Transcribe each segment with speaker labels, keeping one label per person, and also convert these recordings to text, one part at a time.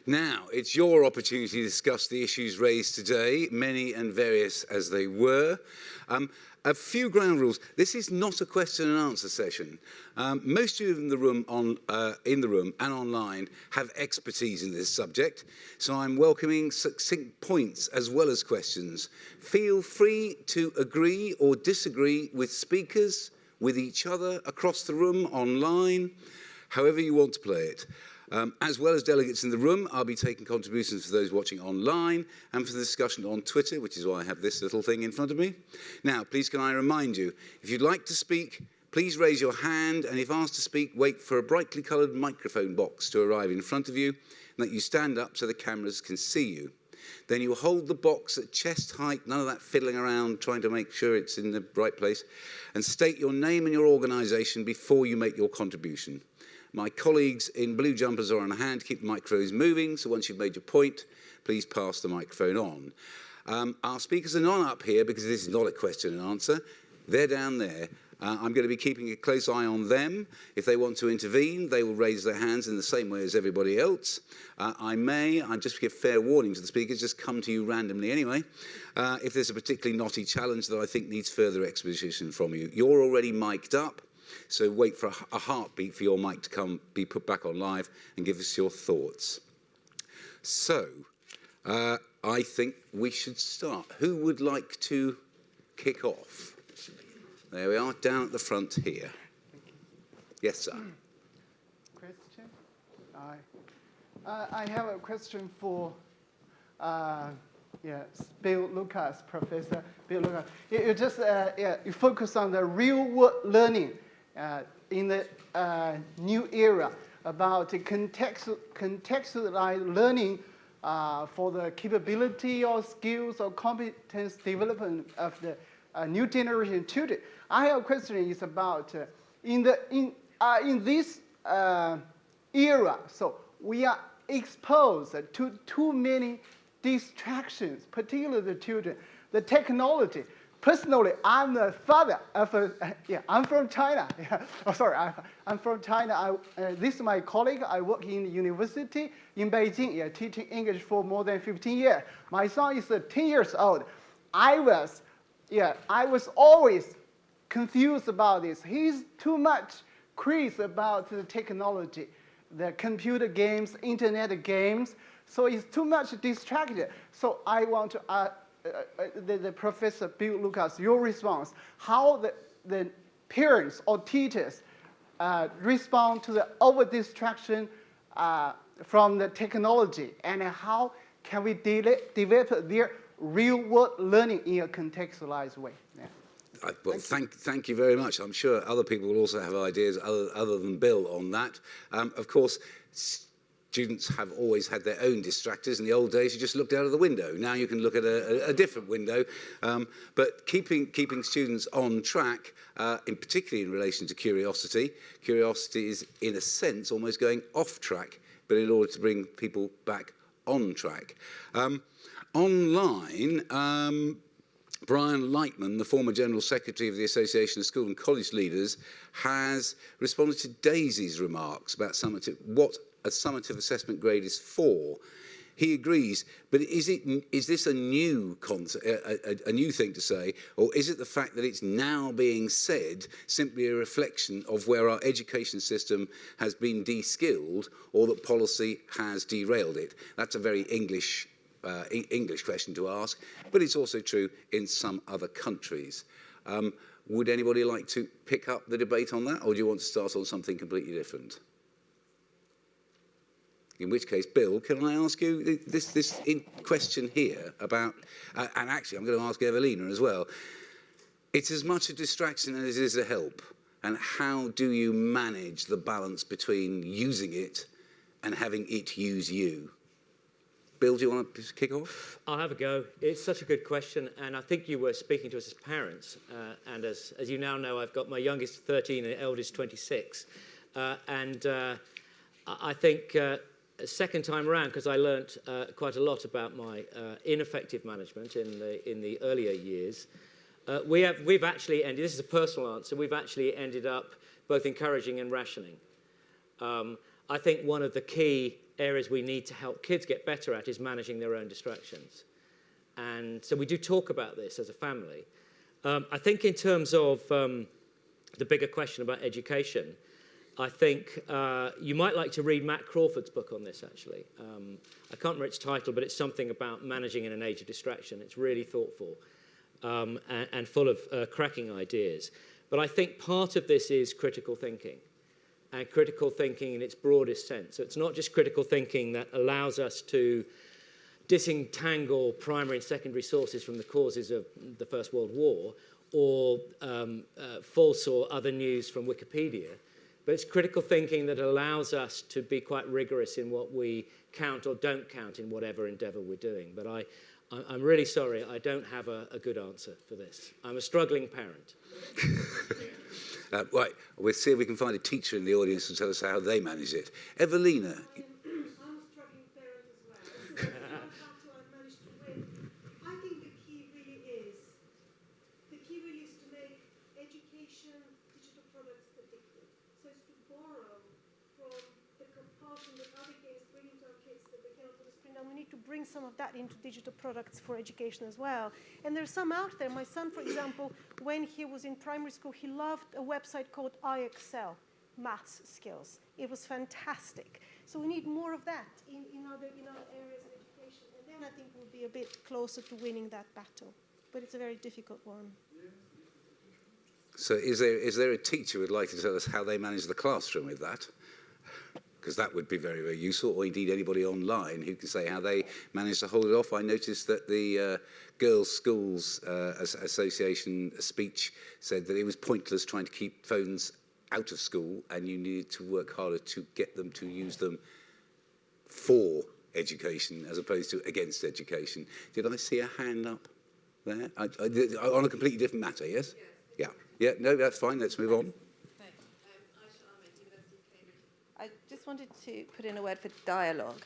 Speaker 1: Now, it's your opportunity to discuss the issues raised today, many and various as they were. A few ground rules. This is not a question and answer session. Most of you in the room and online have expertise in this subject, so I'm welcoming succinct points as well as questions. Feel free to agree or disagree with speakers, with each other, across the room, online, however you want to play it. As well as delegates in the room, I'll be taking contributions for those watching online and for the discussion on Twitter, which is why I have this little thing in front of me. Now, please can I remind you, if you'd like to speak, please raise your hand, and if asked to speak, wait for a brightly coloured microphone box to arrive in front of you, and that you stand up so the cameras can see you. Then you hold the box at chest height, none of that fiddling around trying to make sure it's in the right place, and state your name and your organisation before you make your contribution. My colleagues in blue jumpers are on hand to keep the microphones moving, so once you've made your point, please pass the microphone on. Our speakers are not up here because this is not a question and answer. They're down there. I'm going to be keeping a close eye on them. If they want to intervene, they will raise their hands in the same way as everybody else. I just give fair warning to the speakers, just come to you randomly anyway, if there's a particularly knotty challenge that I think needs further exposition from you. You're already mic'd up. So wait for a heartbeat for your mic to be put back on live and give us your thoughts. So, I think we should start. Who would like to kick off? There we are, down at the front here. Yes, sir.
Speaker 2: Question? I have a question for Bill Lucas, Professor Bill Lucas. You focus on the real-world learning in the new era about contextualized learning for the capability or skills or competence development of the new generation children. I have a question is about in this era, so we are exposed to too many distractions, particularly the children, the technology. Personally, I'm the father of I'm from China. I'm from China. This is my colleague. I work in the university in Beijing, teaching English for more than 15 years. My son is 10 years old. I was always confused about this. He's too much crazy about the technology, the computer games, internet games. So he's too much distracted. So I want to the Professor Bill Lucas, your response, how the parents or teachers respond to the over-distraction from the technology, and how can we develop their real-world learning in a contextualized way? Yeah.
Speaker 1: Well, thank you very much. I'm sure other people will also have ideas other than Bill on that. Of course, students have always had their own distractors. In the old days, you just looked out of the window. Now you can look at a different window. But keeping students on track, particularly in relation to curiosity is, in a sense, almost going off track, but in order to bring people back on track. Online, Brian Lightman, the former General Secretary of the Association of School and College Leaders, has responded to Daisy's remarks about what a summative assessment grade is for. He agrees, but is this a new thing to say, or is it the fact that it's now being said simply a reflection of where our education system has been de-skilled, or that policy has derailed it? That's a very English question to ask, but it's also true in some other countries. Would anybody like to pick up the debate on that, or do you want to start on something completely different? In which case, Bill, can I ask you this question here about, and actually I'm going to ask Evelina as well, it's as much a distraction as it is a help, and how do you manage the balance between using it and having it use you? Bill, do you want to kick off?
Speaker 3: I'll have a go. It's such a good question, and I think you were speaking to us as parents, and as you now know, I've got my youngest 13 and eldest 26, and I think second time around, because I learnt quite a lot about my ineffective management in the earlier years, we've actually ended, this is a personal answer, we've actually ended up both encouraging and rationing. I think one of the key areas we need to help kids get better at is managing their own distractions. And so we do talk about this as a family. I think in terms of the bigger question about education, I think you might like to read Matt Crawford's book on this, actually. I can't remember its title, but it's something about managing in an age of distraction. It's really thoughtful and full of cracking ideas. But I think part of this is critical thinking, and critical thinking in its broadest sense. So it's not just critical thinking that allows us to disentangle primary and secondary sources from the causes of the First World War, or false or other news from Wikipedia, but it's critical thinking that allows us to be quite rigorous in what we count or don't count in whatever endeavour we're doing. But I'm really sorry, I don't have a good answer for this. I'm a struggling parent.
Speaker 1: Right, we'll see if we can find a teacher in the audience to tell us how they manage it. Evelina.
Speaker 4: I'm a struggling parent as well. This is one battle I've managed to win. I think the key really is to make education, digital products addictive. So it's to borrow from the compulsion that other games bring into our kids that they cannot put a screen down. We need to bring some of that into digital products for education as well. And there's some out there. My son, for example, when he was in primary school, he loved a website called iExcel, maths skills. It was fantastic. So we need more of that in other areas of education. And then I think we'll be a bit closer to winning that battle. But it's a very difficult one.
Speaker 1: So is there a teacher who would like to tell us how they manage the classroom with that? Because that would be very, very useful, or indeed anybody online who can say how they manage to hold it off. I noticed that the Girls' Schools Association speech said that it was pointless trying to keep phones out of school, and you needed to work harder to get them to use them for education as opposed to against education. Did I see a hand up there? On a completely different matter, yes? Yeah, no, that's fine. Let's move on.
Speaker 5: Thanks. Aisha Ahmed, University of Cambridge. I just wanted to put in a word for dialogue.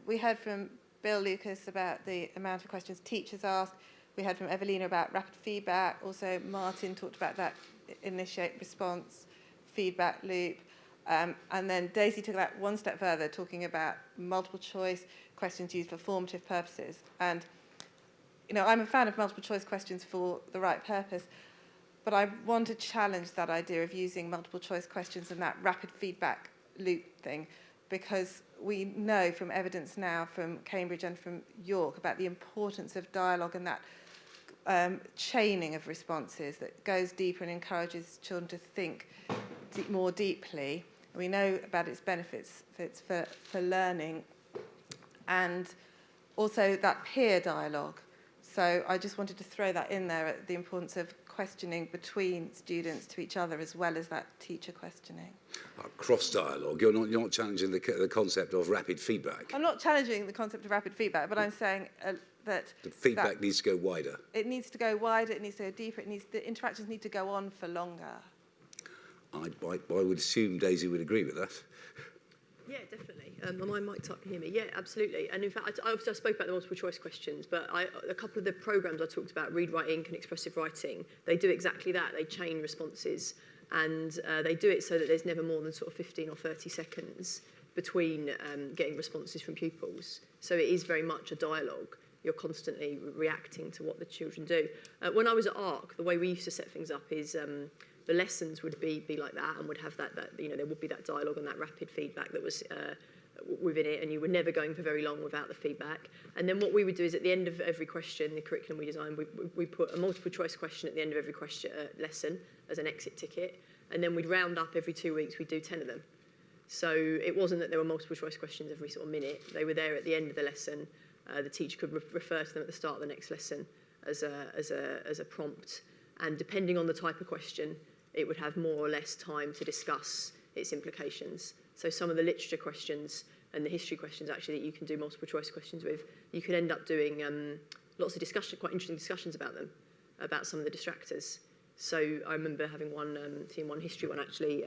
Speaker 5: We heard from Bill Lucas about the amount of questions teachers ask. We heard from Evelina about rapid feedback. Also, Martin talked about that initiate response feedback loop. And then Daisy took that one step further, talking about multiple choice questions used for formative purposes. And, I'm a fan of multiple choice questions for the right purpose. But I want to challenge that idea of using multiple choice questions and that rapid feedback loop thing, because we know from evidence now from Cambridge and from York about the importance of dialogue and that chaining of responses that goes deeper and encourages children to think more deeply. We know about its benefits for learning, and also that peer dialogue. So I just wanted to throw that in there, the importance of questioning between students to each other as well as that teacher questioning.
Speaker 1: Cross dialogue. You're not challenging the concept of rapid feedback.
Speaker 5: I'm not challenging the concept of rapid feedback, but I'm saying that
Speaker 1: the feedback needs to go wider.
Speaker 5: It needs to go wider. It needs to go deeper. The interactions need to go on for longer.
Speaker 1: I would assume Daisy would agree with that.
Speaker 6: Yeah, definitely. Am I mic'd up? Can you hear me? Yeah, absolutely. And in fact, I spoke about the multiple choice questions, but a couple of the programmes I talked about, Read, Write, Ink and Expressive Writing, they do exactly that. They chain responses, and they do it so that there's never more than sort of 15 or 30 seconds between getting responses from pupils. So it is very much a dialogue. You're constantly reacting to what the children do. When I was at ARC, the way we used to set things up is the lessons would be like that, and would have that there would be that dialogue and that rapid feedback that was within it, and you were never going for very long without the feedback. And then what we would do is at the end of every question, the curriculum we designed, we put a multiple choice question at the end of every question lesson as an exit ticket, and then we'd round up every 2 weeks. We'd do 10 of them. So it wasn't that there were multiple choice questions every sort of minute. They were there at the end of the lesson. The teacher could refer to them at the start of the next lesson as a prompt, and depending on the type of question, it would have more or less time to discuss its implications. So some of the literature questions and the history questions actually that you can do multiple choice questions with, you could end up doing lots of discussion, quite interesting discussions about them, about some of the distractors. So I remember having seeing one history one actually,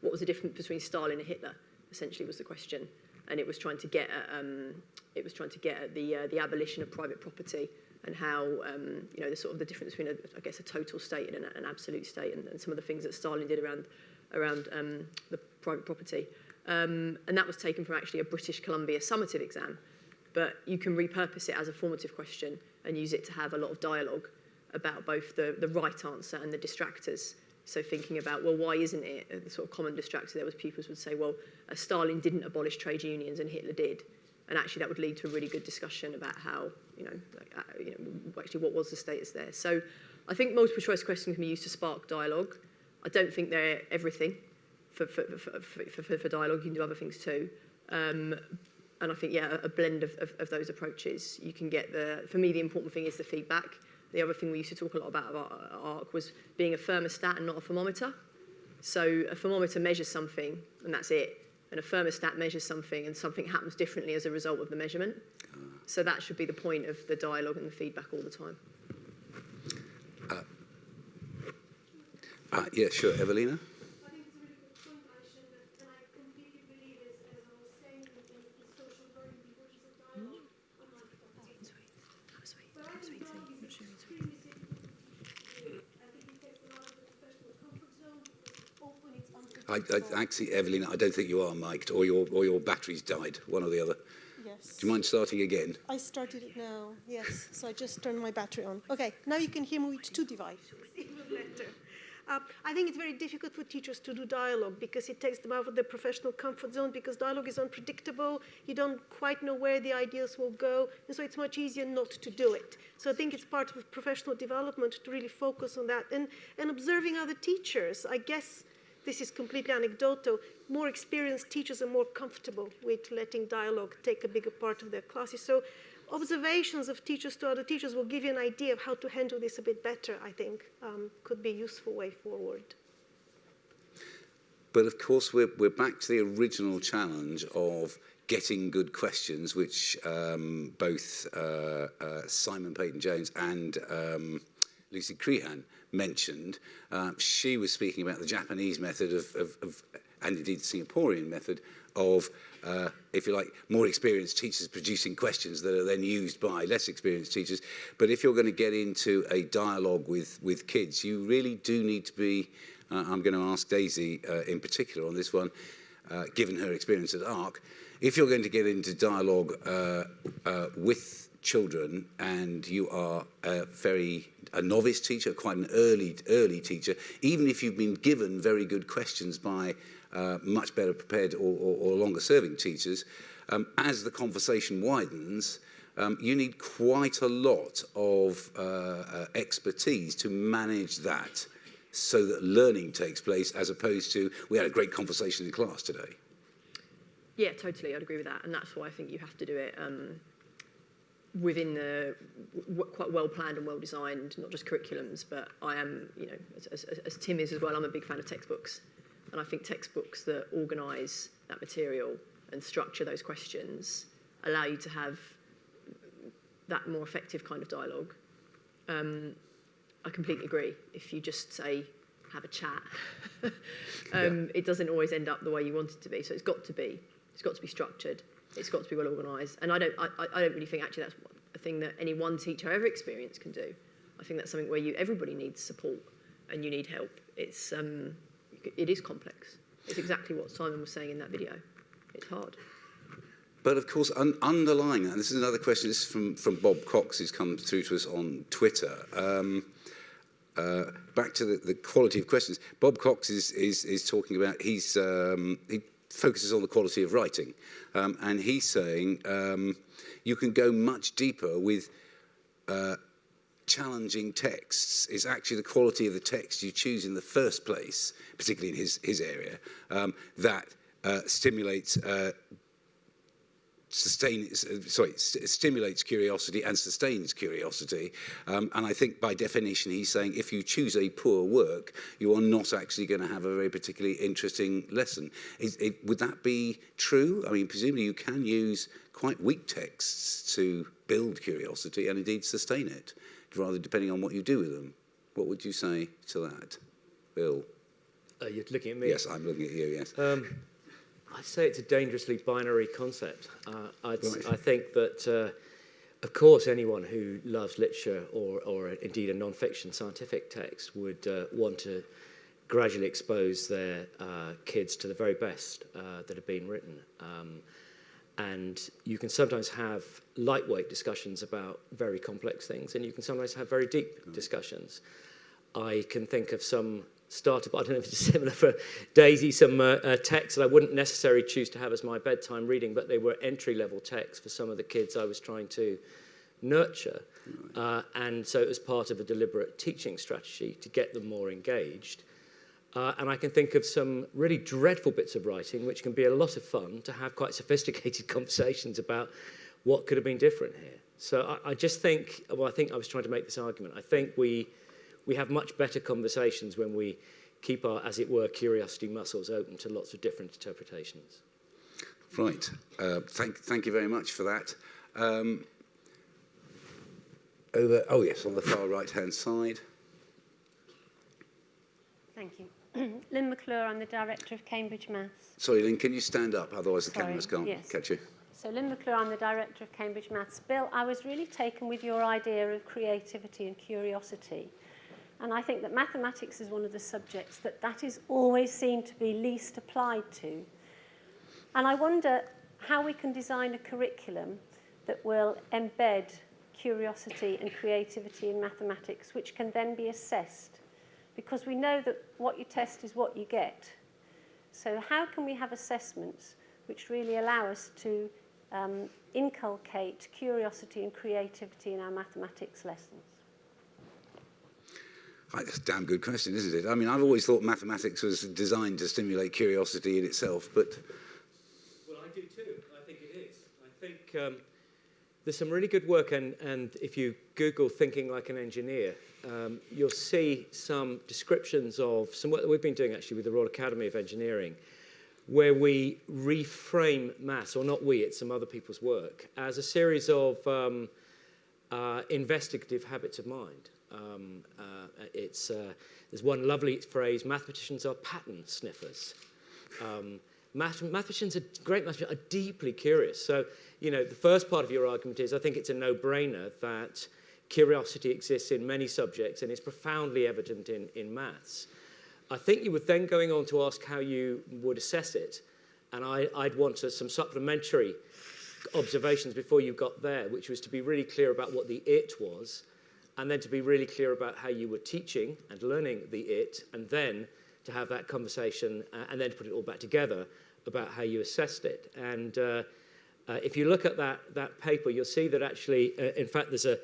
Speaker 6: what was the difference between Stalin and Hitler, essentially was the question. And it was trying to get at the abolition of private property, and how the difference between a total state and an absolute state, and some of the things that Stalin did around the private property. And that was taken from actually a British Columbia summative exam. But you can repurpose it as a formative question and use it to have a lot of dialogue about both the right answer and the distractors. So thinking about, well, why isn't it? The sort of common distractor there was pupils would say, well, Stalin didn't abolish trade unions and Hitler did. And actually that would lead to a really good discussion about how, actually what was the status there. So I think multiple choice questions can be used to spark dialogue. I don't think they're everything for dialogue. You can do other things too. And I think, yeah, a blend of those approaches. You can get for me, the important thing is the feedback. The other thing we used to talk a lot about ARC was being a thermostat and not a thermometer. So a thermometer measures something and that's it. And a thermostat measures something and something happens differently as a result of the measurement. So that should be the point of the dialogue and the feedback all the time.
Speaker 1: Yeah, sure. Evelina?
Speaker 4: I think it's a really good point, Aisha, and I completely believe it, as I was saying, in social learning, the importance of dialogue. But I think dialogue is extremely difficult to do. I think it takes a lot of the professional comfort zone, it's open, it's unpredictable.
Speaker 1: Actually, Evelina, I don't think you are mic'd, or your battery's died, one or the other.
Speaker 7: Yes.
Speaker 1: Do you mind starting again?
Speaker 7: I started it now, yes. So I just turned my battery on. Okay, now you can hear me with 2 devices.
Speaker 4: Even better. I think it's very difficult for teachers to do dialogue because it takes them out of their professional comfort zone because dialogue is unpredictable. You don't quite know where the ideas will go, and so it's much easier not to do it. So I think it's part of professional development to really focus on that. And observing other teachers, I guess this is completely anecdotal, more experienced teachers are more comfortable with letting dialogue take a bigger part of their classes. So observations of teachers to other teachers will give you an idea of how to handle this a bit better, I think, could be a useful way forward.
Speaker 1: But of course, we're back to the original challenge of getting good questions, which both Simon Peyton-Jones and Lucy Crehan mentioned. She was speaking about the Japanese method and indeed the Singaporean method of, if you like, more experienced teachers producing questions that are then used by less experienced teachers. But if you're going to get into a dialogue with kids, you really do need to be, I'm going to ask Daisy in particular on this one, given her experience at ARC, if you're going to get into dialogue with children and you are a novice teacher, quite an early teacher, even if you've been given very good questions by much better prepared or longer serving teachers, as the conversation widens, you need quite a lot of expertise to manage that so that learning takes place, as opposed to, we had a great conversation in class today.
Speaker 6: Yeah, totally, I'd agree with that. And that's why I think you have to do it within the quite well planned and well designed, not just curriculums, but I am, as Tim is as well, I'm a big fan of textbooks. And I think textbooks that organise that material and structure those questions allow you to have that more effective kind of dialogue. I completely agree. If you just say, have a chat, it doesn't always end up the way you want it to be. So it's got to be structured. It's got to be well organised. And I don't really think actually that's a thing that any one teacher ever experienced can do. I think that's something where everybody needs support and you need help. It is complex. It's exactly what Simon was saying in that video. It's hard.
Speaker 1: But of course, underlying that, and this is another question, this is from Bob Cox, who's come through to us on Twitter. Back to the quality of questions. Bob Cox is talking about, he focuses on the quality of writing. And he's saying you can go much deeper with challenging texts. It's actually the quality of the text you choose in the first place, particularly in his area, that stimulates curiosity and sustains curiosity. And I think by definition he's saying if you choose a poor work, you are not actually going to have a very particularly interesting lesson. Would that be true? I mean, presumably you can use quite weak texts to build curiosity and indeed sustain it, rather depending on what you do with them. What would you say to that, Bill?
Speaker 3: You're looking at me?
Speaker 1: Yes, I'm looking at you, yes.
Speaker 3: I'd say it's a dangerously binary concept. I think that, of course, anyone who loves literature or indeed a non-fiction scientific text would want to gradually expose their kids to the very best that have been written. And you can sometimes have lightweight discussions about very complex things, and you can sometimes have very deep discussions. I can think of some startup, I don't know if it's similar for Daisy, some texts that I wouldn't necessarily choose to have as my bedtime reading, but they were entry-level texts for some of the kids I was trying to nurture. And so it was part of a deliberate teaching strategy to get them more engaged. And I can think of some really dreadful bits of writing, which can be a lot of fun to have quite sophisticated conversations about what could have been different here. So I just think, well, I think I was trying to make this argument. I think we have much better conversations when we keep our, as it were, curiosity muscles open to lots of different interpretations.
Speaker 1: Right. Thank you very much for that. Oh yes, on the far right-hand side.
Speaker 8: Thank you. Lynn McClure, I'm the Director of Cambridge Maths.
Speaker 1: Sorry, Lynn, can you stand up? Otherwise the
Speaker 8: Sorry,
Speaker 1: cameras can't
Speaker 8: yes.
Speaker 1: catch you.
Speaker 8: So Lynn McClure, I'm the Director of Cambridge Maths. Bill, I was really taken with your idea of creativity and curiosity. And I think that mathematics is one of the subjects that is always seemed to be least applied to. And I wonder how we can design a curriculum that will embed curiosity and creativity in mathematics, which can then be assessed. Because we know that what you test is what you get. So how can we have assessments which really allow us to inculcate curiosity and creativity in our mathematics lessons?
Speaker 1: That's a damn good question, isn't it? I mean, I've always thought mathematics was designed to stimulate curiosity in itself, but...
Speaker 3: Well, I do too. I think it is. I think there's some really good work, and if you Google thinking like an engineer, you'll see some descriptions of some work that we've been doing actually with the Royal Academy of Engineering, where we reframe maths, or not we, it's some other people's work, as a series of investigative habits of mind. There's one lovely phrase: mathematicians are pattern sniffers. Mathematicians are great mathematicians, are deeply curious. So, you know, the first part of your argument is I think it's a no-brainer that curiosity exists in many subjects and is profoundly evident in maths. I think you were then going on to ask how you would assess it, and I'd want some supplementary observations before you got there, which was to be really clear about what the it was, and then to be really clear about how you were teaching and learning the it, and then to have that conversation, and then to put it all back together about how you assessed it. And if you look at that paper, you'll see that actually, in fact, there's a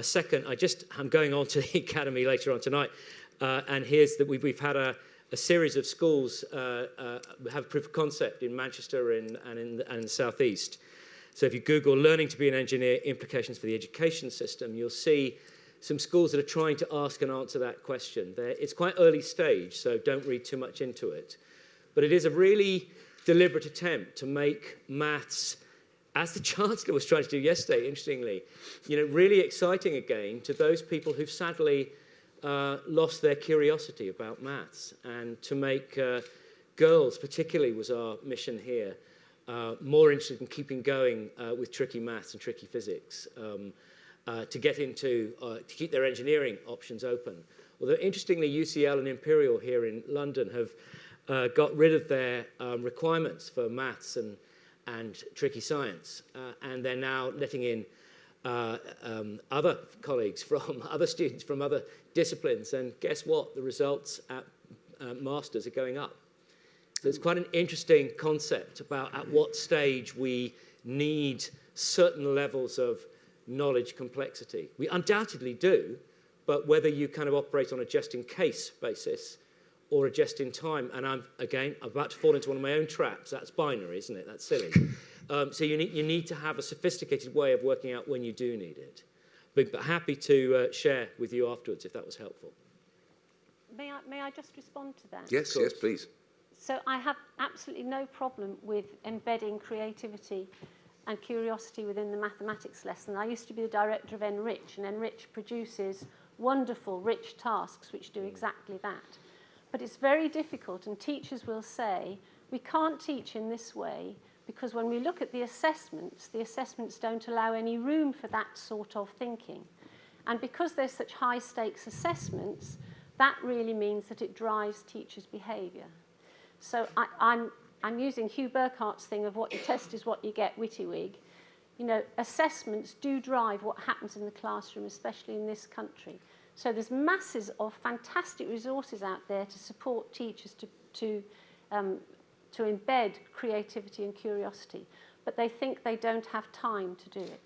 Speaker 3: second. I'm going on to the Academy later on tonight, and here's that we've had a series of schools have proof of concept in Manchester and in the South East. So if you Google learning to be an engineer, implications for the education system, you'll see some schools that are trying to ask and answer that question. It's quite early stage, so don't read too much into it. But it is a really deliberate attempt to make maths, as the Chancellor was trying to do yesterday, interestingly, you know, really exciting again to those people who've sadly lost their curiosity about maths, and to make girls, particularly, was our mission here, more interested in keeping going with tricky maths and tricky physics, to get into, to keep their engineering options open. Although, interestingly, UCL and Imperial here in London have got rid of their requirements for maths and tricky science, and they're now letting in other colleagues from other students from other disciplines, and guess what? The results at Masters are going up. So it's quite an interesting concept about at what stage we need certain levels of knowledge complexity. We undoubtedly do, but whether you kind of operate on a just-in-case basis or a just-in-time, and I'm about to fall into one of my own traps. That's binary, isn't it? That's silly. So you need to have a sophisticated way of working out when you do need it. But happy to share with you afterwards if that was helpful.
Speaker 8: May I just respond to that?
Speaker 1: Yes, yes, please.
Speaker 8: So I have absolutely no problem with embedding creativity and curiosity within the mathematics lesson. I used to be the director of Enrich, and Enrich produces wonderful, rich tasks which do exactly that. But it's very difficult, and teachers will say, we can't teach in this way because when we look at the assessments don't allow any room for that sort of thinking. And because there's such high stakes assessments, that really means that it drives teachers' behaviour. So I'm using Hugh Burkhart's thing of what you test is what you get, WYSIWYG. You know, assessments do drive what happens in the classroom, especially in this country. So there's masses of fantastic resources out there to support teachers to embed creativity and curiosity, but they think they don't have time to do it.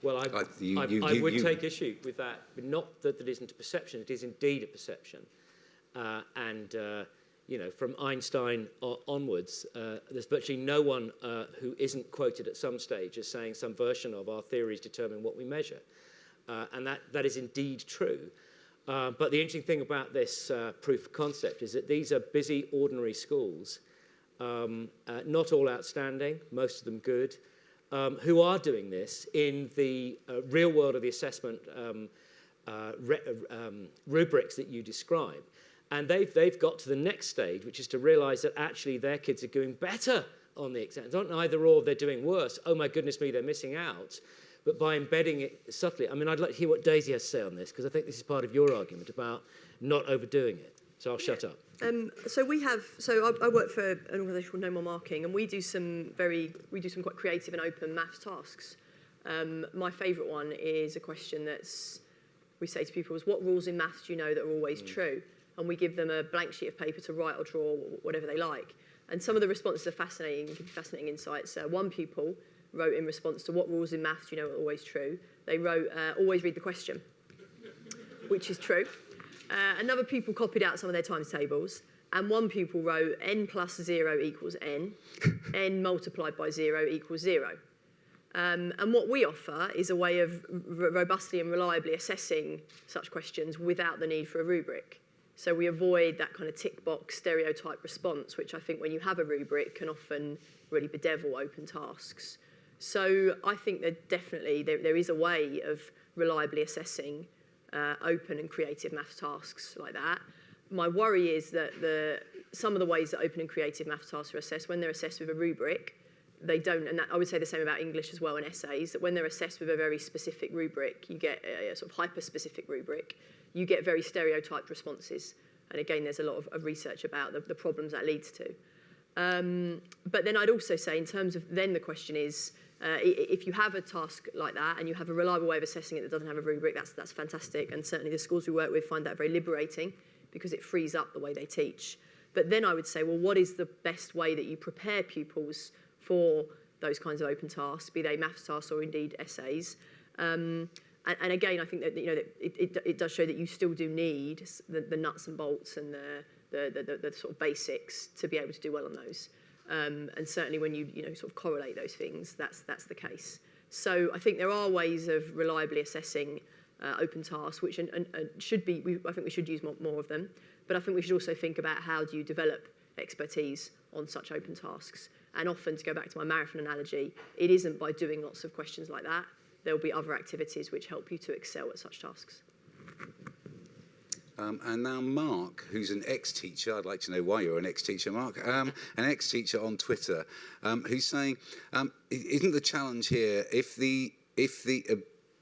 Speaker 3: Well, I would take issue with that, but not that it isn't a perception, it is indeed a perception. You know, from Einstein onwards, there's virtually no one who isn't quoted at some stage as saying some version of our theories determine what we measure. And that is indeed true. But the interesting thing about this proof of concept is that these are busy, ordinary schools, not all outstanding, most of them good, who are doing this in the real world of the assessment rubrics that you describe. And they've got to the next stage, which is to realise that actually their kids are doing better on the exams. Not either or, they're doing worse. Oh my goodness me, they're missing out. But by embedding it subtly, I mean, I'd like to hear what Daisy has to say on this, because I think this is part of your argument about not overdoing it. So I'll shut up.
Speaker 6: So I work for an organisation called No More Marking, and we do some quite creative and open maths tasks. My favourite one is a question we say to people is, what rules in maths do you know that are always true? And we give them a blank sheet of paper to write or draw, whatever they like. And some of the responses are fascinating, give you fascinating insights. One pupil wrote in response to what rules in maths do you know are always true. They wrote, always read the question, which is true. Another pupil copied out some of their times tables, and one pupil wrote n plus 0 equals n, n multiplied by 0 equals 0. And what we offer is a way of robustly and reliably assessing such questions without the need for a rubric. So we avoid that kind of tick box stereotype response, which I think when you have a rubric can often really bedevil open tasks. So I think that definitely there is a way of reliably assessing open and creative maths tasks like that. My worry is that some of the ways that open and creative maths tasks are assessed, when they're assessed with a rubric, they don't, and I would say the same about English as well and essays, that when they're assessed with a very specific rubric, you get a sort of hyper-specific rubric, you get very stereotyped responses. And again, there's a lot of research about the problems that leads to. But then I'd also say, in terms of then the question is, if you have a task like that and you have a reliable way of assessing it that doesn't have a rubric, that's fantastic. And certainly the schools we work with find that very liberating because it frees up the way they teach. But then I would say, well, what is the best way that you prepare pupils for those kinds of open tasks, be they maths tasks or indeed essays? And again, I think that it does show that you still do need the nuts and bolts and the sort of basics to be able to do well on those. And certainly when you sort of correlate those things, that's the case. So I think there are ways of reliably assessing open tasks, which should be. I think we should use more of them. But I think we should also think about how do you develop expertise on such open tasks. And often, to go back to my marathon analogy, it isn't by doing lots of questions like that. There will be other activities which help you to excel at such tasks.
Speaker 1: And now Mark, who's an ex-teacher, I'd like to know why you're an ex-teacher, Mark, an ex-teacher on Twitter, who's saying, isn't the challenge here, if the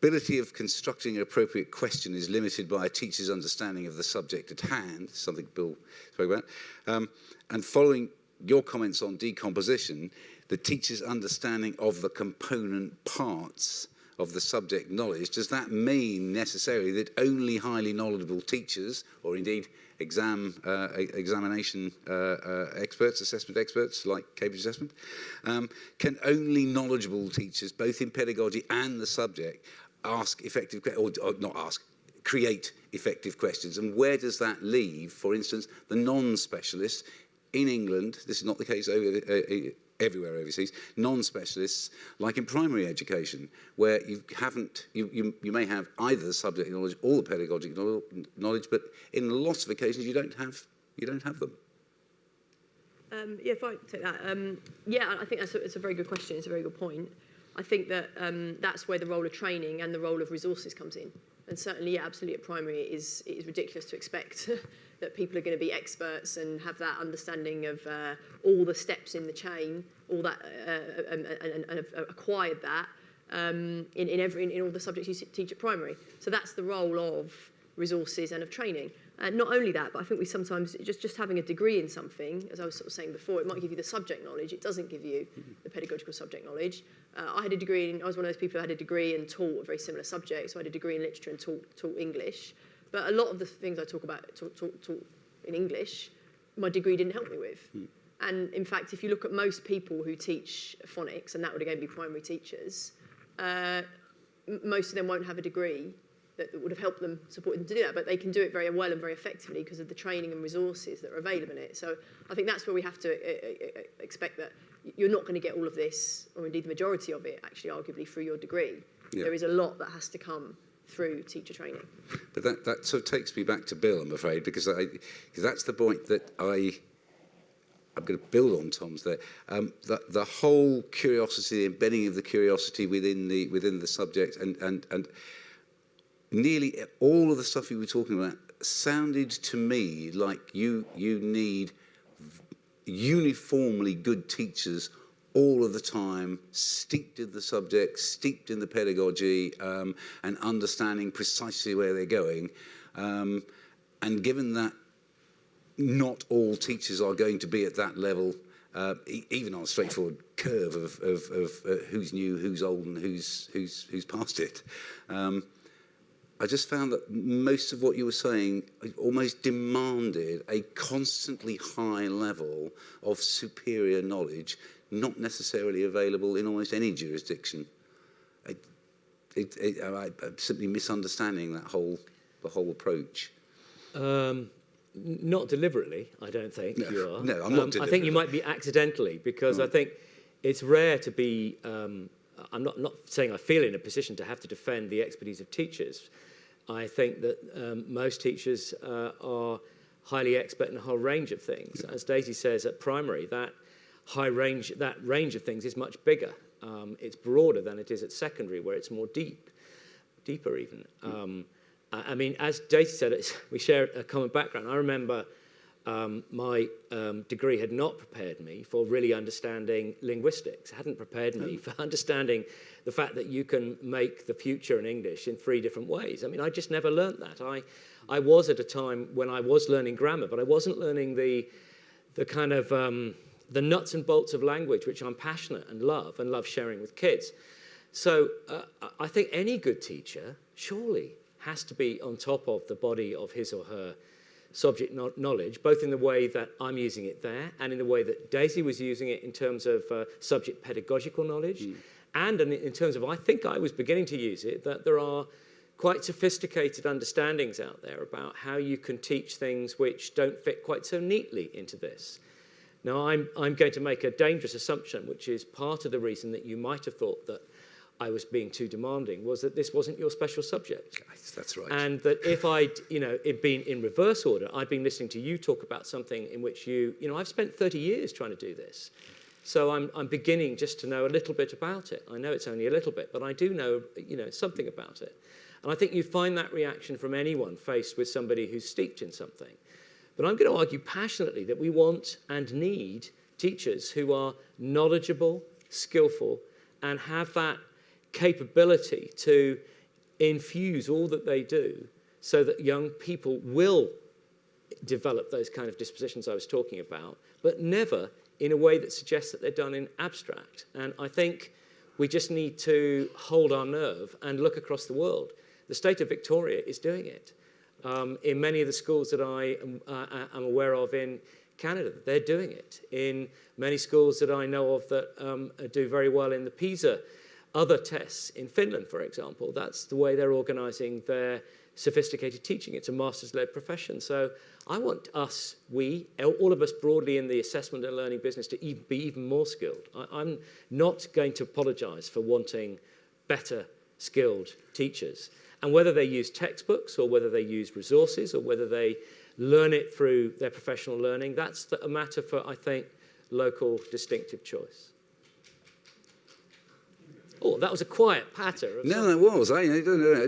Speaker 1: ability of constructing an appropriate question is limited by a teacher's understanding of the subject at hand, something Bill spoke about, and following your comments on decomposition, the teacher's understanding of the component parts of the subject knowledge, does that mean necessarily that only highly knowledgeable teachers, or indeed examination experts, assessment experts like Cambridge Assessment, can only knowledgeable teachers, both in pedagogy and the subject, ask effective, or not ask, create effective questions? And where does that leave, for instance, the non-specialists in England? This is not the case everywhere overseas, non-specialists, like in primary education, where you may have either the subject knowledge or the pedagogic knowledge, but in lots of occasions you don't have them.
Speaker 6: Yeah, if I take that, yeah, I think it's a very good question. It's a very good point. I think that that's where the role of training and the role of resources comes in. And certainly, yeah, absolutely, at primary, it is ridiculous to expect that people are going to be experts and have that understanding of all the steps in the chain, all that, and have acquired that in all the subjects you teach at primary. So that's the role of resources and of training. And not only that, but I think we sometimes, just having a degree in something, as I was sort of saying before, it might give you the subject knowledge, it doesn't give you the pedagogical subject knowledge. I had a degree I was one of those people who had a degree and taught a very similar subject, so I had a degree in literature and taught English. But a lot of the things I taught in English, my degree didn't help me with. And in fact, if you look at most people who teach phonics, and that would again be primary teachers, most of them won't have a degree that would have helped them, supported them to do that, but they can do it very well and very effectively because of the training and resources that are available in it. So I think that's where we have to expect that you're not going to get all of this, or indeed the majority of it, actually arguably through your degree. Yeah. There is a lot that has to come through teacher training.
Speaker 1: But that sort of takes me back to Bill, I'm afraid, because that's the point that I'm going to build on Tom's there. The whole curiosity, the embedding of the curiosity within the subject, and nearly all of the stuff you were talking about sounded to me like you need uniformly good teachers all of the time, steeped in the subject, steeped in the pedagogy, and understanding precisely where they're going. And given that not all teachers are going to be at that level, even on a straightforward curve of who's new, who's old, and who's past it. I just found that most of what you were saying almost demanded a constantly high level of superior knowledge, not necessarily available in almost any jurisdiction. I'm simply misunderstanding the whole approach.
Speaker 3: Not deliberately, I don't think you are.
Speaker 1: No, I'm not deliberately.
Speaker 3: I think you might be accidentally, because I think it's rare to be, I'm not saying I feel in a position to have to defend the expertise of teachers. I think that most teachers are highly expert in a whole range of things. As Daisy says, at primary, that range of things is much bigger. It's broader than it is at secondary, where it's more deeper even. I mean, as Daisy said, we share a common background. I remember my degree had not prepared me for really understanding linguistics. It hadn't prepared me for understanding the fact that you can make the future in English in 3 different ways. I mean, I just never learnt that. I was at a time when I was learning grammar, but I wasn't learning the kind of the nuts and bolts of language, which I'm passionate and love sharing with kids. So I think any good teacher surely has to be on top of the body of his or her subject knowledge, both in the way that I'm using it there and in the way that Daisy was using it in terms of subject pedagogical knowledge, and in terms of, I think I was beginning to use it, that there are quite sophisticated understandings out there about how you can teach things which don't fit quite so neatly into this. Now, I'm going to make a dangerous assumption, which is part of the reason that you might have thought that I was being too demanding, was that this wasn't your special subject.
Speaker 1: That's right.
Speaker 3: And that if I'd, it'd been in reverse order, I'd been listening to you talk about something in which I've spent 30 years trying to do this. So I'm beginning just to know a little bit about it. I know it's only a little bit, but I do know, something about it. And I think you find that reaction from anyone faced with somebody who's steeped in something. But I'm going to argue passionately that we want and need teachers who are knowledgeable, skillful, and have that capability to infuse all that they do so that young people will develop those kind of dispositions I was talking about, but never in a way that suggests that they're done in abstract. And I think we just need to hold our nerve and look across the world. The state of Victoria is doing it. In many of the schools that I am aware of in Canada, they're doing it. In many schools that I know of that do very well in the PISA other tests in Finland, for example, that's the way they're organising their sophisticated teaching. It's a master's-led profession. So I want us, all of us broadly in the assessment and learning business to be even more skilled. I'm not going to apologise for wanting better skilled teachers. And whether they use textbooks or whether they use resources or whether they learn it through their professional learning, that's a matter for, I think, local distinctive choice. Oh, that was a quiet patter.
Speaker 1: No, it was. I don't know.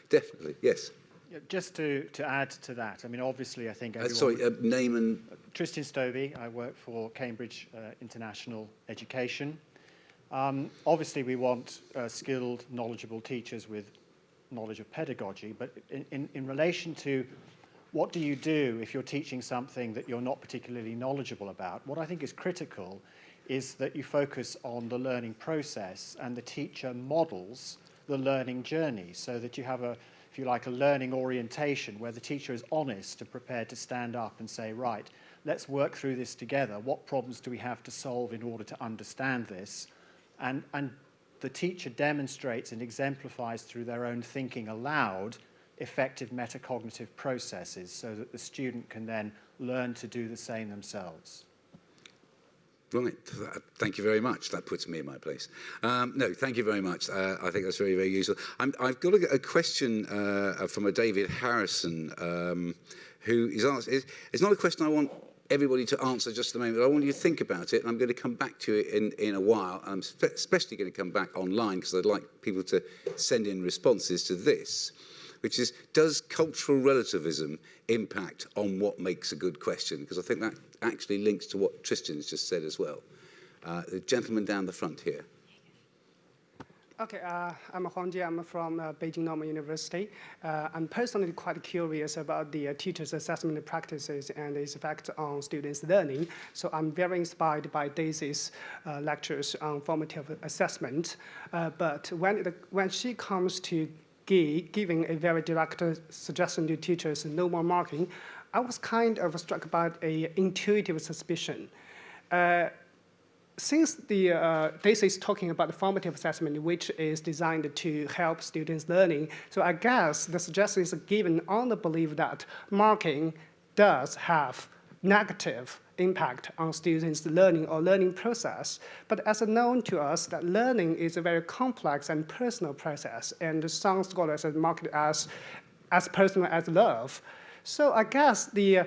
Speaker 1: Definitely, yes.
Speaker 9: Just to add to that, I mean, obviously, I think everyone...
Speaker 1: Sorry, name and...
Speaker 9: Tristan Stobie. I work for Cambridge International Education. Obviously, we want skilled, knowledgeable teachers with knowledge of pedagogy, but in relation to what do you do if you're teaching something that you're not particularly knowledgeable about, what I think is critical is that you focus on the learning process and the teacher models the learning journey so that you have a, if you like, a learning orientation where the teacher is honest and prepared to stand up and say, right, let's work through this together. What problems do we have to solve in order to understand this? And the teacher demonstrates and exemplifies through their own thinking aloud effective metacognitive processes so that the student can then learn to do the same themselves.
Speaker 1: Right, thank you very much. That puts me in my place. No, thank you very much. I think that's very, very useful. I've got a question from a David Harrison who is asked, it's not a question I want everybody to answer just at the moment, but I want you to think about it, and I'm going to come back to it in a while. I'm especially going to come back online because I'd like people to send in responses to this, which is, does cultural relativism impact on what makes a good question? Because I think that actually links to what Tristan's just said as well. The gentleman down the front here.
Speaker 10: Okay, I'm Huang Jie. I'm from Beijing Normal University. I'm personally quite curious about the teachers' assessment practices and its effect on students' learning. So I'm very inspired by Daisy's lectures on formative assessment. But when she comes to giving a very direct suggestion to teachers, no more marking, I was kind of struck by an intuitive suspicion. Since Daisy is talking about the formative assessment, which is designed to help students' learning, so I guess the suggestion is given on the belief that marking does have negative impact on students' learning or learning process. But as known to us, that learning is a very complex and personal process, and some scholars have marked it as personal as love. So I guess the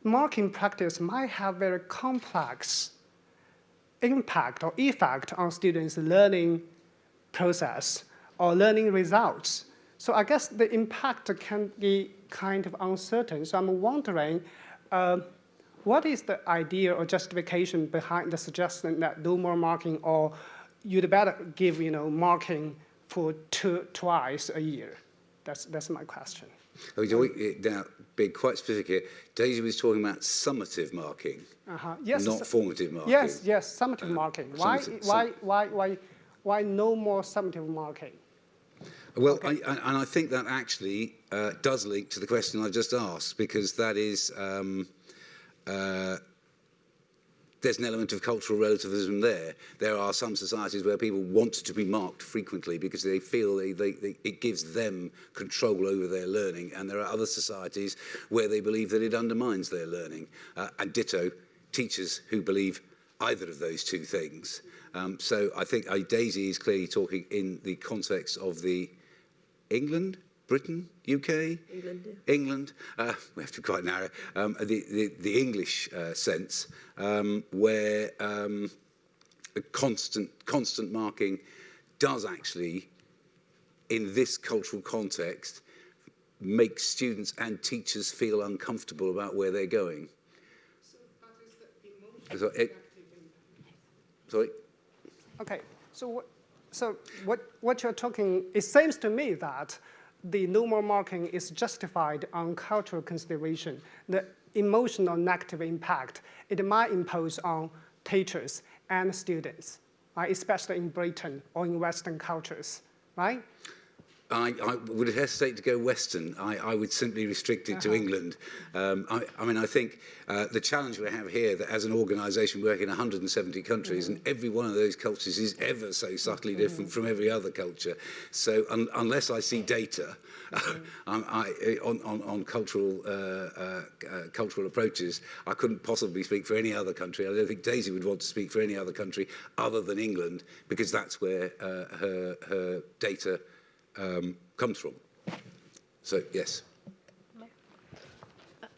Speaker 10: marking practice might have very complex impact or effect on students' learning process or learning results. So I guess the impact can be kind of uncertain. So I'm wondering, what is the idea or justification behind the suggestion that no more marking, or you'd better give marking for twice a year? That's my question.
Speaker 1: Now, being quite specific here, Daisy was talking about summative marking,
Speaker 10: yes,
Speaker 1: not formative marking.
Speaker 10: Yes, summative marking. Why no more summative marking?
Speaker 1: Well, okay. And I think that actually does link to the question I've just asked, because that is, there's an element of cultural relativism there. There are some societies where people want to be marked frequently because they feel it gives them control over their learning, and there are other societies where they believe that it undermines their learning. And ditto, teachers who believe either of those two things. So I think Daisy is clearly talking in the context of the England, Britain, UK?
Speaker 6: England, yeah.
Speaker 1: England, we have to be quite narrow, the English sense, where constant marking does actually, in this cultural context, make students and teachers feel uncomfortable about where they're going.
Speaker 10: So that is the emotional
Speaker 1: Sorry?
Speaker 10: Okay, so what you're talking, it seems to me that the no more marking is justified on cultural consideration. The emotional negative impact it might impose on teachers and students, right? Especially in Britain or in Western cultures, right?
Speaker 1: I would hesitate to go Western. I would simply restrict it to England. I mean, I think the challenge we have here, that as an organisation we work in 170 countries, and every one of those cultures is ever so subtly different from every other culture. So unless I see data on cultural approaches, I couldn't possibly speak for any other country. I don't think Daisy would want to speak for any other country other than England, because that's where her data comes from. So, yes.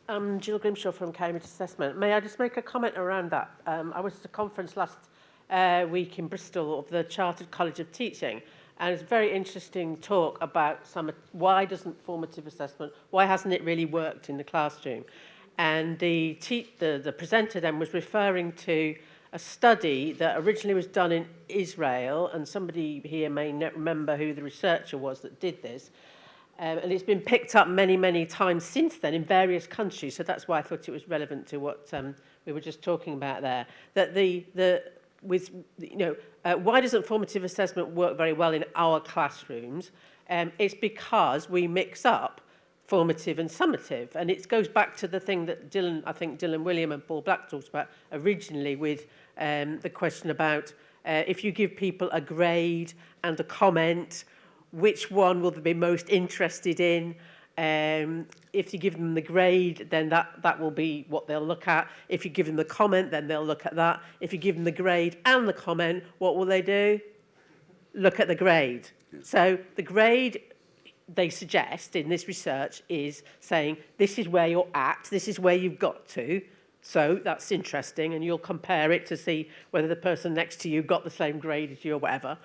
Speaker 11: I'm Jill Grimshaw from Cambridge Assessment. May I just make a comment around that? I was at a conference last week in Bristol of the Chartered College of Teaching, and it's a very interesting talk about why doesn't formative assessment, why hasn't it really worked in the classroom? And the presenter then was referring to a study that originally was done in Israel, and somebody here may not remember who the researcher was that did this, And it's been picked up many, many times since then in various countries. So that's why I thought it was relevant to what we were just talking about there. That why doesn't formative assessment work very well in our classrooms? It's because we mix up formative and summative. And it goes back to the thing that Dylan William and Paul Black talked about originally with the question about if you give people a grade and a comment, which one will they be most interested in? If you give them the grade, then that will be what they'll look at. If you give them the comment, then they'll look at that. If you give them the grade and the comment, what will they do? Look at the grade. Yeah. So the grade, they suggest in this research, is saying this is where you're at, this is where you've got to. So that's interesting, and you'll compare it to see whether the person next to you got the same grade as you or whatever.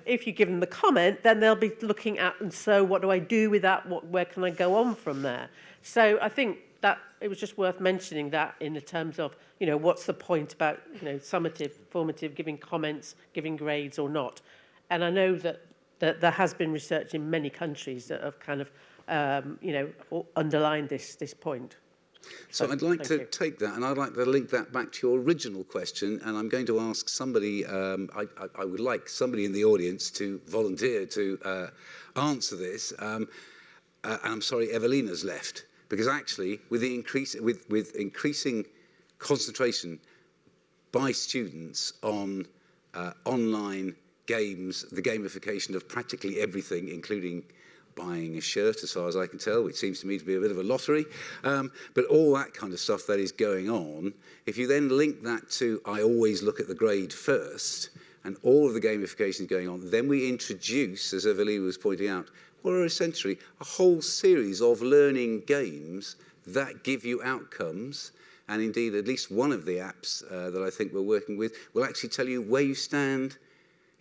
Speaker 11: If you give them the comment, then they'll be looking at, and so what do I do with that? Where can I go on from there? So I think that it was just worth mentioning that in the terms of, what's the point about, summative, formative, giving comments, giving grades or not. And I know that there has been research in many countries that have kind of, underlined this point.
Speaker 1: So I'd like to take that, and I'd like to link that back to your original question, and I'm going to ask somebody, I would like somebody in the audience to volunteer to answer this. And I'm sorry, Evelina's left, because actually, with increasing concentration by students on online games, the gamification of practically everything, including buying a shirt, as far as I can tell, which seems to me to be a bit of a lottery, but all that kind of stuff that is going on, if you then link that to I always look at the grade first, and all of the gamification going on, then we introduce, as Evelina was pointing out, what are essentially a whole series of learning games that give you outcomes, and indeed at least one of the apps that I think we're working with will actually tell you where you stand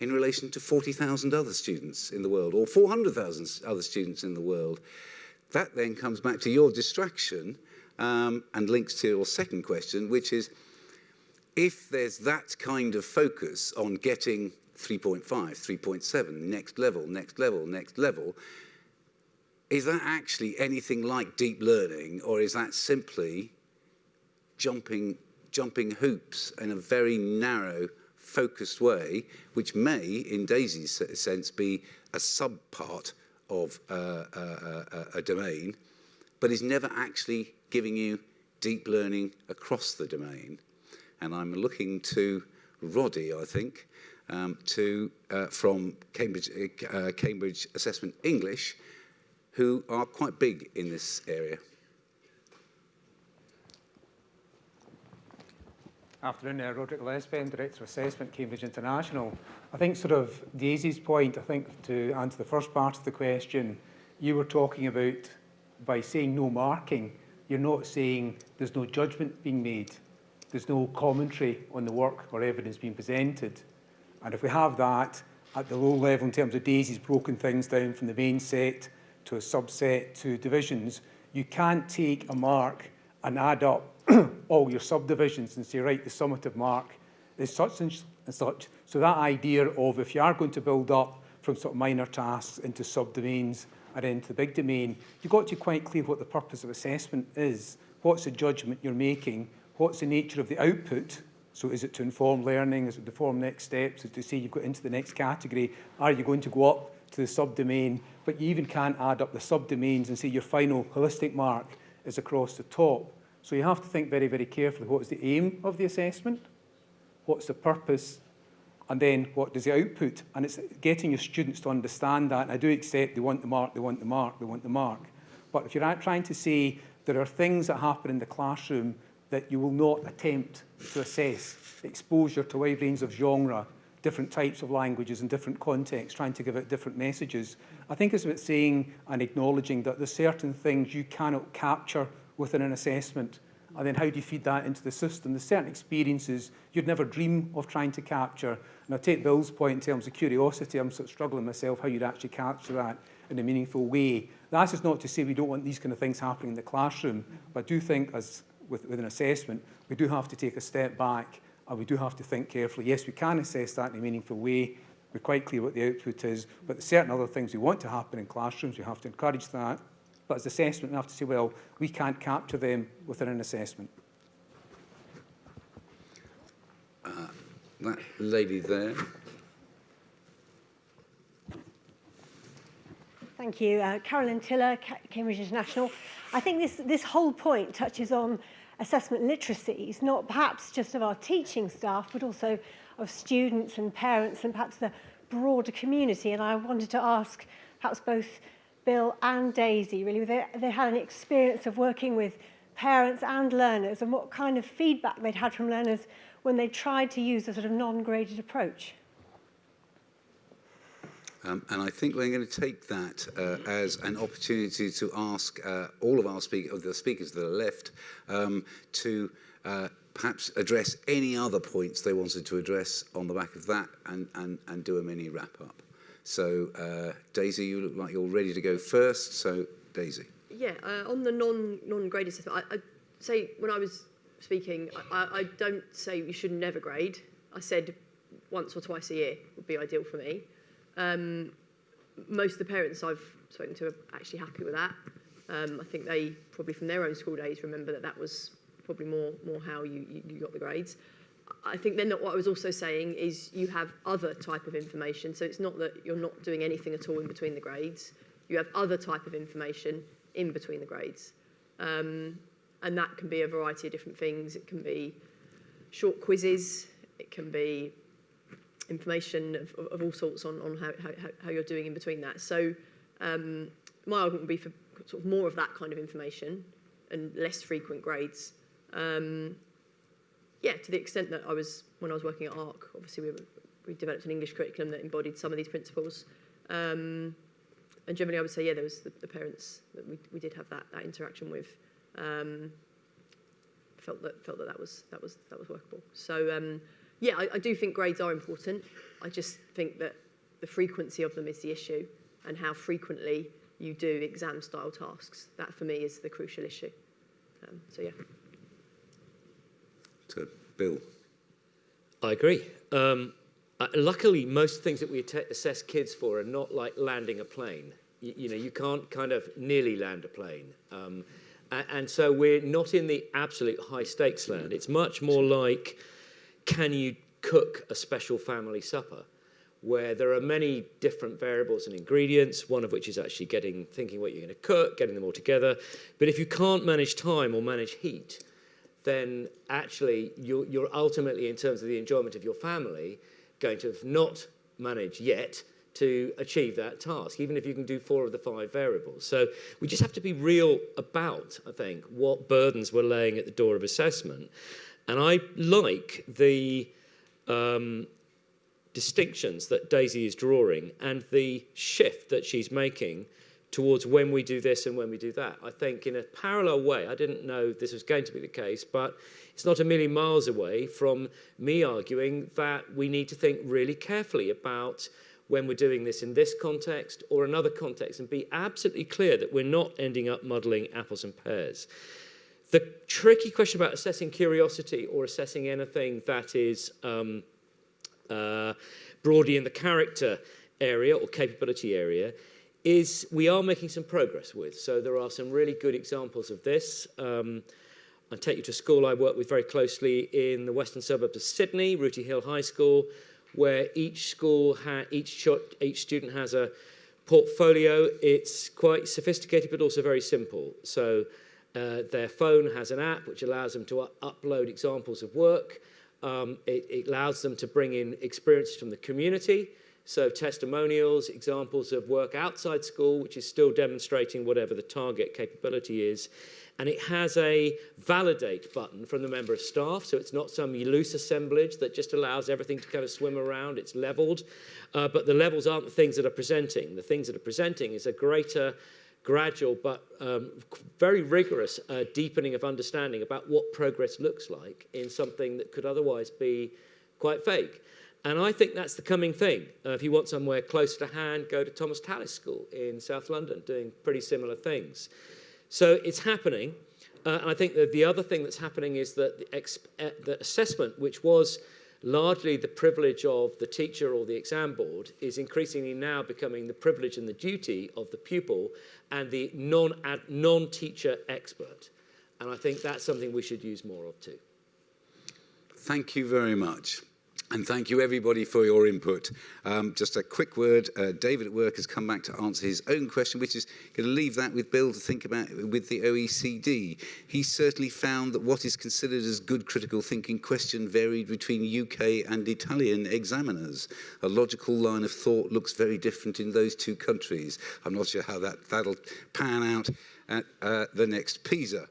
Speaker 1: in relation to 40,000 other students in the world, or 400,000 other students in the world. That then comes back to your distraction and links to your second question, which is, if there's that kind of focus on getting 3.5, 3.7, next level, next level, next level, is that actually anything like deep learning, or is that simply jumping hoops in a very narrow, focused way, which may, in Daisy's sense, be a sub-part of a domain, but is never actually giving you deep learning across the domain? And I'm looking to Roddy, I think, from Cambridge Assessment English, who are quite big in this area.
Speaker 12: Afternoon, Roderick Lesben, Director of Assessment, Cambridge International. I think sort of Daisy's point, I think to answer the first part of the question, you were talking about by saying no marking, you're not saying there's no judgment being made, there's no commentary on the work or evidence being presented. And if we have that at the low level in terms of Daisy's broken things down from the main set to a subset to divisions, you can't take a mark and add up all your subdivisions and say, right, the summative mark is such and such. So that idea of if you are going to build up from sort of minor tasks into subdomains and into the big domain, you've got to be quite clear what the purpose of assessment is. What's the judgment you're making? What's the nature of the output? So is it to inform learning? Is it to inform next steps? Is it to say you've got into the next category? Are you going to go up to the subdomain? But you even can't add up the subdomains and say your final holistic mark is across the top. So you have to think very, very carefully, what is the aim of the assessment? What's the purpose? And then what does the output? And it's getting your students to understand that. And I do accept they want the mark, they want the mark, they want the mark. But if you're trying to say there are things that happen in the classroom that you will not attempt to assess, exposure to a wide range of genre, different types of languages in different contexts, trying to give out different messages, I think it's about saying and acknowledging that there's certain things you cannot capture within an assessment. And then how do you feed that into the system? There's certain experiences you'd never dream of trying to capture. And I take Bill's point in terms of curiosity. I'm sort of struggling myself how you'd actually capture that in a meaningful way. That's just not to say we don't want these kind of things happening in the classroom. But I do think, as with an assessment, we do have to take a step back and we do have to think carefully. Yes, we can assess that in a meaningful way. We're quite clear what the output is, but there's certain other things we want to happen in classrooms. We have to encourage that. But as assessment, we have to say, well, we can't capture them within an assessment.
Speaker 1: That lady there.
Speaker 13: Thank you. Carolyn Tiller, Cambridge International. I think this whole point touches on assessment literacies, not perhaps just of our teaching staff, but also of students and parents and perhaps the broader community. And I wanted to ask perhaps both Bill and Daisy, really, they had an experience of working with parents and learners and what kind of feedback they'd had from learners when they tried to use a sort of non-graded approach.
Speaker 1: And I think we're going to take that as an opportunity to ask all of our the speakers that are left to perhaps address any other points they wanted to address on the back of that and do a mini wrap-up. So, Daisy, you look like you're ready to go first. So, Daisy.
Speaker 6: Yeah, on the non-graded assessment, I'd say when I was speaking, I don't say you should never grade. I said once or twice a year would be ideal for me. Most of the parents I've spoken to are actually happy with that. I think they probably from their own school days remember that was probably more how you got the grades. I think then what I was also saying is you have other type of information. So it's not that you're not doing anything at all in between the grades. You have other type of information in between the grades. And that can be a variety of different things. It can be short quizzes. It can be information of all sorts on how you're doing in between that. So my argument would be for sort of more of that kind of information and less frequent grades. Yeah, to the extent that when I was working at ARC, obviously we developed an English curriculum that embodied some of these principles. And generally I would say, yeah, there was the parents that we did have that interaction with, felt that was workable. So yeah, I do think grades are important. I just think that the frequency of them is the issue, and how frequently you do exam-style tasks. That, for me, is the crucial issue. So, yeah.
Speaker 1: To Bill.
Speaker 3: I agree. Luckily, most things that we assess kids for are not like landing a plane. You know, you can't kind of nearly land a plane. And so we're not in the absolute high-stakes land. It's much more like, can you cook a special family supper, where there are many different variables and ingredients, one of which is actually thinking what you're going to cook, getting them all together. But if you can't manage time or manage heat, then actually you're ultimately, in terms of the enjoyment of your family, going to have not managed yet to achieve that task, even if you can do 4 of the 5 variables. So we just have to be real about, I think, what burdens we're laying at the door of assessment. And I like the distinctions that Daisy is drawing and the shift that she's making towards when we do this and when we do that. I think in a parallel way, I didn't know this was going to be the case, but it's not a million miles away from me arguing that we need to think really carefully about when we're doing this in this context or another context, and be absolutely clear that we're not ending up muddling apples and pears. The tricky question about assessing curiosity or assessing anything that is broadly in the character area or capability area is we are making some progress with. So there are some really good examples of this. I'll take you to a school I work with very closely in the western suburbs of Sydney, Rooty Hill High School, where each student has a portfolio. It's quite sophisticated, but also very simple. So their phone has an app which allows them to upload examples of work. It allows them to bring in experiences from the community, so testimonials, examples of work outside school, which is still demonstrating whatever the target capability is. And it has a validate button from the member of staff, so it's not some loose assemblage that just allows everything to kind of swim around. It's leveled, but the levels aren't the things that are presenting. The things that are presenting is a greater, gradual, but very rigorous deepening of understanding about what progress looks like in something that could otherwise be quite vague. And I think that's the coming thing. If you want somewhere closer to hand, go to Thomas Tallis School in South London, doing pretty similar things. So it's happening. And I think that the other thing that's happening is that the assessment, which was largely the privilege of the teacher or the exam board is increasingly now becoming the privilege and the duty of the pupil and the non-teacher expert. And I think that's something we should use more of too.
Speaker 1: Thank you very much. And thank you, everybody, for your input. Just a quick word. David at work has come back to answer his own question, which is going to leave that with Bill to think about with the OECD. He certainly found that what is considered as good critical thinking question varied between UK and Italian examiners. A logical line of thought looks very different in those two countries. I'm not sure how that'll pan out at the next PISA.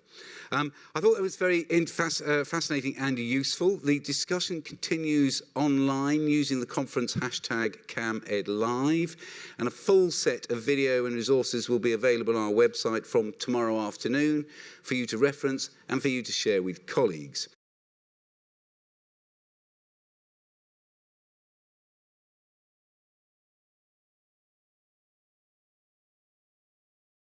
Speaker 1: I thought that was very fascinating and useful. The discussion continues online using the conference hashtag CamEdLive, and a full set of video and resources will be available on our website from tomorrow afternoon for you to reference and for you to share with colleagues.